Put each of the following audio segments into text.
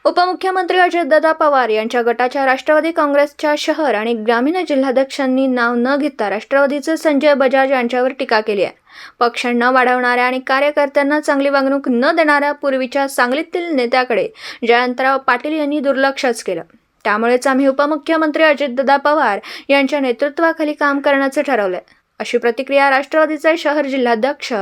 उपमुख्यमंत्री अजितदादा पवार यांच्या गटाच्या राष्ट्रवादी काँग्रेसच्या शहर आणि ग्रामीण जिल्हाध्यक्षांनी नाव न घेता राष्ट्रवादीचे संजय बजाज यांच्यावर टीका केली आहे। पक्ष न वाढवणाऱ्या आणि कार्यकर्त्यांना चांगली वागणूक न देणाऱ्या पूर्वीच्या सांगलीतील नेत्याकडे जयंतराव पाटील यांनी दुर्लक्षच केलं। त्यामुळेच आम्ही उपमुख्यमंत्री अजितदादा पवार यांच्या नेतृत्वाखाली काम करण्याचे ठरवले, अशी प्रतिक्रिया राष्ट्रवादीचे शहर जिल्हाध्यक्ष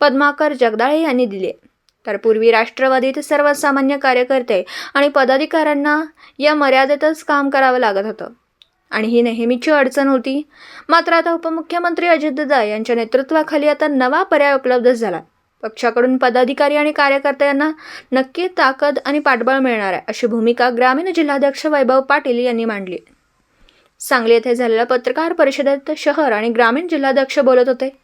पद्माकर जगदाळे यांनी दिली आहे। तर पूर्वी राष्ट्रवादीत सर्वसामान्य कार्यकर्ते आणि पदाधिकाऱ्यांना या मर्यादेतच काम करावं लागत होतं आणि ही नेहमीची अडचण होती। मात्र आता उपमुख्यमंत्री अजितदादा यांच्या नेतृत्वाखाली आता नवा पर्याय उपलब्ध झाला। पक्षाकडून पदाधिकारी आणि कार्यकर्त्यांना नक्की ताकद आणि पाठबळ मिळणार आहे, अशी भूमिका ग्रामीण जिल्हाध्यक्ष वैभव पाटील यांनी मांडली। सांगली येथे झालेल्या पत्रकार परिषदेत शहर आणि ग्रामीण जिल्हाध्यक्ष बोलत होते।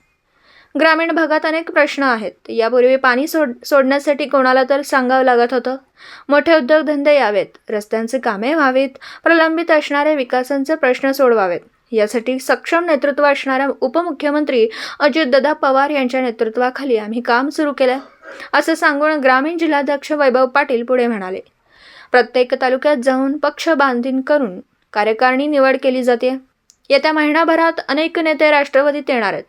ग्रामीण भागात अनेक प्रश्न आहेत। यापूर्वी पाणी सोडण्यासाठी कोणाला तर सांगावं लागत होतं। मोठे उद्योगधंदे यावेत, रस्त्यांचे कामे व्हावीत, प्रलंबित असणारे विकासांचे प्रश्न सोडवावेत। यासाठी सक्षम नेतृत्व असणाऱ्या उपमुख्यमंत्री अजितदादा पवार यांच्या नेतृत्वाखाली आम्ही काम सुरू केलं, असं सांगून ग्रामीण जिल्हाध्यक्ष वैभव पाटील पुढे म्हणाले। प्रत्येक तालुक्यात जाऊन पक्ष बांधणी करून कार्यकारिणी निवड केली जाते। येत्या महिनाभरात अनेक नेते राष्ट्रवादीत येणार आहेत।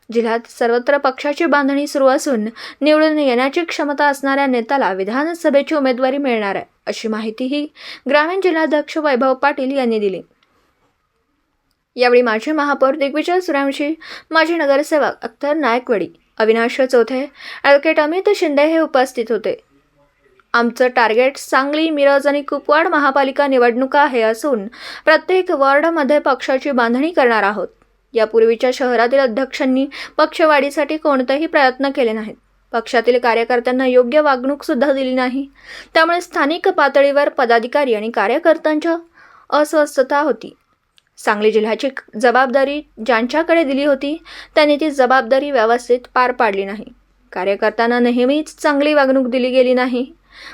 जिल्ह्यात सर्वत्र पक्षाची बांधणी सुरू असून निवडून येण्याची क्षमता असणाऱ्या नेत्याला विधानसभेची उमेदवारी मिळणार आहे, अशी माहितीही ग्रामीण जिल्हाध्यक्ष वैभव पाटील यांनी दिली। यावेळी माजी महापौर दिग्विजय सूर्यवंशी, माजी नगरसेवक अख्तर नायकवडी, अविनाश चौथे, ॲडव्होकेट अमित शिंदे हे उपस्थित होते। आमचं टार्गेट सांगली, मिरज आणि कुपवाड महापालिका निवडणुका हे असून प्रत्येक वॉर्डमध्ये पक्षाची बांधणी करणार आहोत। यापूर्वीच्या शहरातील अध्यक्षांनी पक्षवाढीसाठी कोणतेही प्रयत्न केले नाहीत। पक्षातील कार्यकर्त्यांना योग्य वागणूक सुद्धा दिली नाही। त्यामुळे स्थानिक पातळीवर पदाधिकारी आणि कार्यकर्त्यांच्या अस्वस्थता होती। सांगली जिल्ह्याची जबाबदारी ज्यांच्याकडे दिली होती त्यांनी ती जबाबदारी व्यवस्थित पार पाडली नाही। कार्यकर्त्यांना नेहमीच चांगली वागणूक दिली गेली नाही।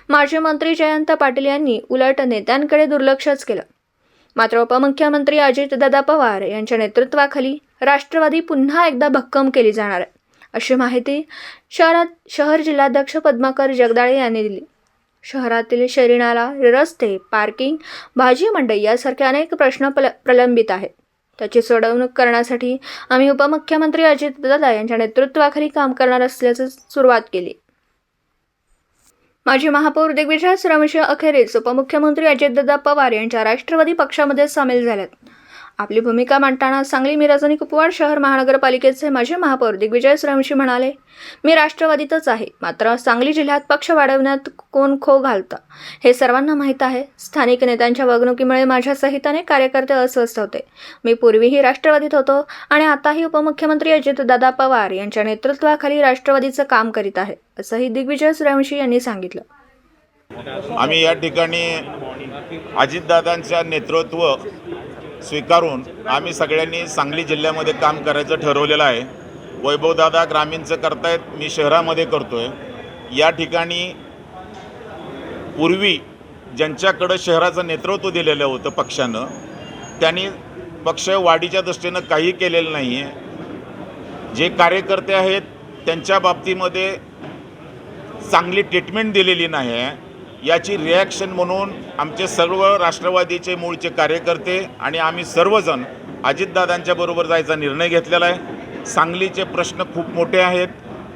माजी मंत्री जयंत पाटील यांनी उलट नेत्यांकडे दुर्लक्षच केलं। मात्र उपमुख्यमंत्री अजितदादा पवार यांच्या नेतृत्वाखाली राष्ट्रवादी पुन्हा एकदा भक्कम केली जाणार आहे, अशी माहिती शहर जिल्हाध्यक्ष पद्माकर जगदाळे यांनी दिली। शहरातील शहरी नाला, रस्ते, पार्किंग, भाजी मंडई यासारखे अनेक प्रश्न प्रलंबित आहेत। त्याची सोडवणूक करण्यासाठी आम्ही उपमुख्यमंत्री अजितदादा यांच्या नेतृत्वाखाली काम करणार असल्याची सुरुवात केली। माजी महापौर दिग्विजय सूर्यवंशी अखेरीस उपमुख्यमंत्री अजितदादा पवार यांच्या राष्ट्रवादी पक्षामध्ये सामील झालेत। आपली भूमिका मांडताना सांगली, मिरज आणि कुपवाड शहर महानगरपालिकेचे माजी महापौर दिग्विजय सूर्यवंशी म्हणाले, मी राष्ट्रवादीतच आहे, मात्र सांगली जिल्ह्यात पक्ष वाढवण्यात कोण खो घालतं हे सर्वांना माहीत आहे। स्थानिक नेत्यांच्या वागणुकीमुळे माझ्यासहित अनेक कार्यकर्ते अस्वस्थ होते। मी पूर्वीही राष्ट्रवादीत होतो आणि आताही उपमुख्यमंत्री अजितदादा पवार यांच्या नेतृत्वाखाली राष्ट्रवादीचं काम करीत आहे, असंही दिग्विजय सूर्यवंशी यांनी सांगितलं। आम्ही या ठिकाणी अजितदादांचं नेतृत्व स्वीकारून आम्ही सगळ्यांनी सांगली जिल्ह्यामध्ये काम करायचं ठरवलेलं आहे। वैभवदादा ग्रामीणचं करतायत, मी शहरामध्ये करतोय। या ठिकाणी पूर्वी ज्यांच्याकडं शहराचं नेतृत्व दिलेलं होतं पक्षानं, त्यांनी पक्ष वाढीच्या दृष्टीनं काही केलेलं नाही आहे। जे कार्यकर्ते आहेत त्यांच्या बाबतीमध्ये चांगली ट्रीटमेंट दिलेली नाही आहे। याची रिॲक्शन म्हणून आमचे सर्व राष्ट्रवादीचे मूळचे कार्यकर्ते आणि आम्ही सर्वजण अजितदादांच्या बरोबर जायचा निर्णय घेतलेला आहे। सांगलीचे प्रश्न खूप मोठे आहेत,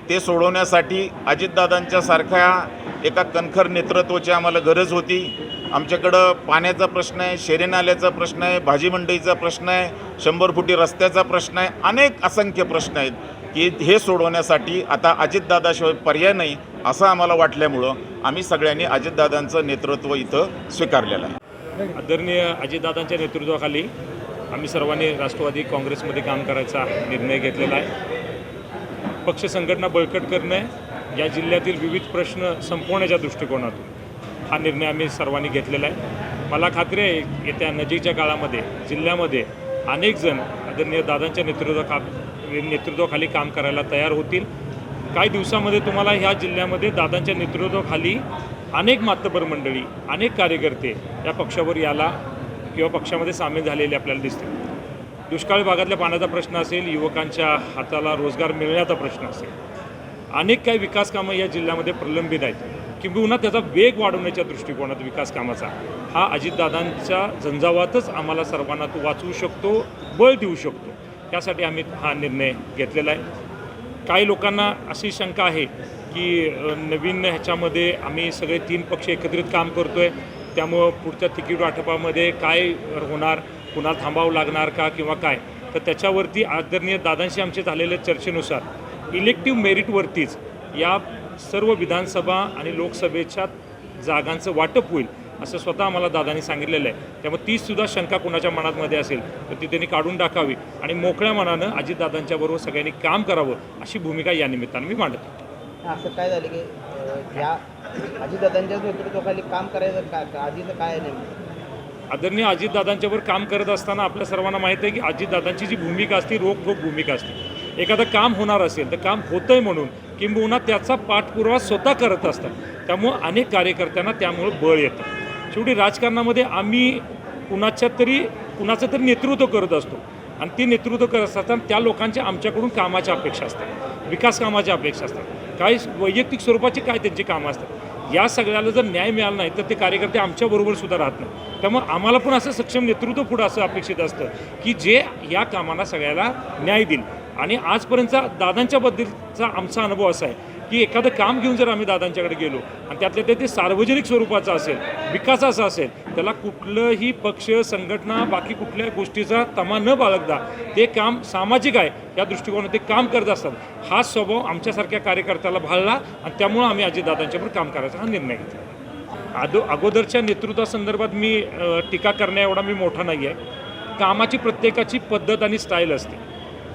ते सोडवण्यासाठी अजितदादांच्या सारख्या एका कणखर नेतृत्वाची आम्हाला गरज होती। आमच्याकडं पाण्याचा प्रश्न आहे, शेरी नाल्याचा प्रश्न आहे, भाजी मंडईचा प्रश्न आहे, 100 फुटी रस्त्याचा प्रश्न आहे, अनेक असंख्य प्रश्न आहेत की हे सोडवण्यासाठी आता अजितदादाशिवाय पर्याय नाही असं आम्हाला वाटल्यामुळं आम्ही सगळ्यांनी अजितदादांचं नेतृत्व इथं स्वीकारलेलं आहे। आदरणीय अजितदादांच्या नेतृत्वाखाली आम्ही सर्वांनी राष्ट्रवादी काँग्रेसमध्ये काम करायचा निर्णय घेतलेला आहे। पक्ष संघटना बळकट करणे, या जिल्ह्यातील विविध प्रश्न संपवण्याच्या दृष्टिकोनातून हा निर्णय आम्ही सर्वांनी घेतलेला आहे। मला खात्री आहे येत्या नजीकच्या काळामध्ये जिल्ह्यामध्ये अनेक जण आदरणीय दादांच्या नेतृत्वाखाली काम करायला तयार होतील। काही दिवसामध्ये तुम्हाला ह्या जिल्ह्यामध्ये दादांच्या नेतृत्वाखाली अनेक मातबर मंडळी, अनेक कार्यकर्ते या पक्षावर याला किंवा पक्षामध्ये सामील झालेले आपल्याला दिसतील। दुष्काळी भागातल्या पाण्याचा प्रश्न असेल, युवकांच्या हाताला रोजगार मिळण्याचा प्रश्न असेल, अनेक काही विकास कामं या जिल्ह्यामध्ये प्रलंबित आहेत। किंबहुना त्याचा वेग वाढवण्याच्या दृष्टिकोनात विकास कामाचा हा अजितदादांच्या झंझावातच आम्हाला सर्वांना तो वाचवू शकतो, बळ देऊ शकतो. त्यासाठी आम्ही हा निर्णय घेतलेला आहे. काही लोकांना अशी शंका आहे की नवीन ह्याच्यामध्ये आम्ही सगळे 3 पक्ष एकत्रित काम करतो आहे, त्यामुळं पुढच्या तिकीट वाटपामध्ये काय होणार, कुणाला थांबावं लागणार का किंवा काय. तर त्याच्यावरती आदरणीय दादांशी आमचे झालेल्या चर्चेनुसार इलेक्टिव्ह मेरिटवरतीच या सर्व विधानसभा आणि लोकसभेच्या जागांचं वाटप होईल असं स्वतः आम्हाला दादांनी सांगितलेलं आहे. त्यामुळे तीसुद्धा शंका कुणाच्या मनामध्ये असेल तर ती त्यांनी काढून टाकावी आणि मोकळ्या मनानं अजितदादांच्याबरोबर सगळ्यांनी काम करावं अशी भूमिका या निमित्तानं मी मांडतो. असं काय झालं की या अजितदादांच्या नेतृत्वाखाली काम करायचं का आधीचं काय आहे नेमकं? आदरणीय अजितदादांच्यावर काम करत असताना आपल्या सर्वांना माहीत आहे की अजितदादांची जी भूमिका असते रोखठोक भूमिका असते. एखादं काम होणार असेल तर काम होतंय म्हणून किंबहुना त्याचा पाठपुरावा स्वतः करत असतात. त्यामुळं अनेक कार्यकर्त्यांना त्यामुळं बळ येतं. शेवटी राजकारणामध्ये आम्ही कुणाचं तरी नेतृत्व करत असतो आणि ते नेतृत्व करत असताना त्या लोकांच्या आमच्याकडून कामाच्या अपेक्षा असतात, विकास कामाच्या अपेक्षा असतात, काही वैयक्तिक स्वरूपाची काय त्यांची कामं असतात. या सगळ्याला जर न्याय मिळाला नाही तर ते कार्यकर्ते आमच्याबरोबर सुद्धा राहत नाही. त्यामुळे आम्हाला पण असं सक्षम नेतृत्व पुढं असं अपेक्षित असतं की जे या कामांना सगळ्याला न्याय देईल. आणि आजपर्यंतचा दादांच्याबद्दलचा आमचा अनुभव असा आहे की एखादं काम घेऊन जर आम्ही दादांच्याकडे गेलो आणि त्यातल्या ते सार्वजनिक स्वरूपाचं असेल, विकासाचं असेल, त्याला कुठलंही पक्ष, संघटना, बाकी कुठल्या गोष्टीचा तमा न बाळगता ते काम सामाजिक आहे या दृष्टिकोनात ते काम करत असतात. हा स्वभाव आमच्यासारख्या कार्यकर्त्याला भाळला आणि त्यामुळं आम्ही अजितदादांच्याबरोबर काम करायचा हा निर्णय घेतला. अगोदरच्या नेतृत्वासंदर्भात मी टीका करण्या एवढा मी मोठा नाही आहे. कामाची प्रत्येकाची पद्धत आणि स्टाईल असते.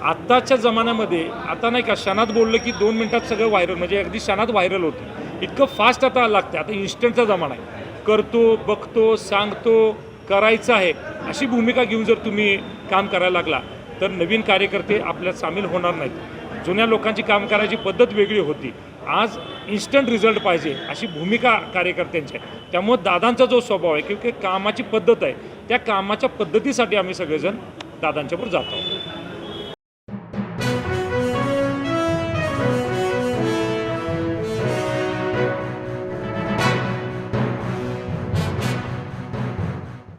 आत्ताच्या जमान्यामध्ये आता नाही का क्षणात बोललं की 2 मिनिटात सगळं व्हायरल, म्हणजे अगदी क्षणात व्हायरल होतं. इतकं फास्ट आता लागतं. आता इन्स्टंटचा जमाना आहे. करतो, बघतो, सांगतो, करायचं आहे अशी भूमिका घेऊन जर तुम्ही काम करायला लागला तर नवीन कार्यकर्ते आपल्यात सामील होणार नाहीत. जुन्या लोकांची काम करायची पद्धत वेगळी होती. आज इन्स्टंट रिझल्ट पाहिजे अशी भूमिका कार्यकर्त्यांची आहे. त्यामुळे दादांचा जो स्वभाव आहे किंवा कामाची पद्धत आहे त्या कामाच्या पद्धतीसाठी आम्ही सगळेजण दादांच्याबरोबर जातो.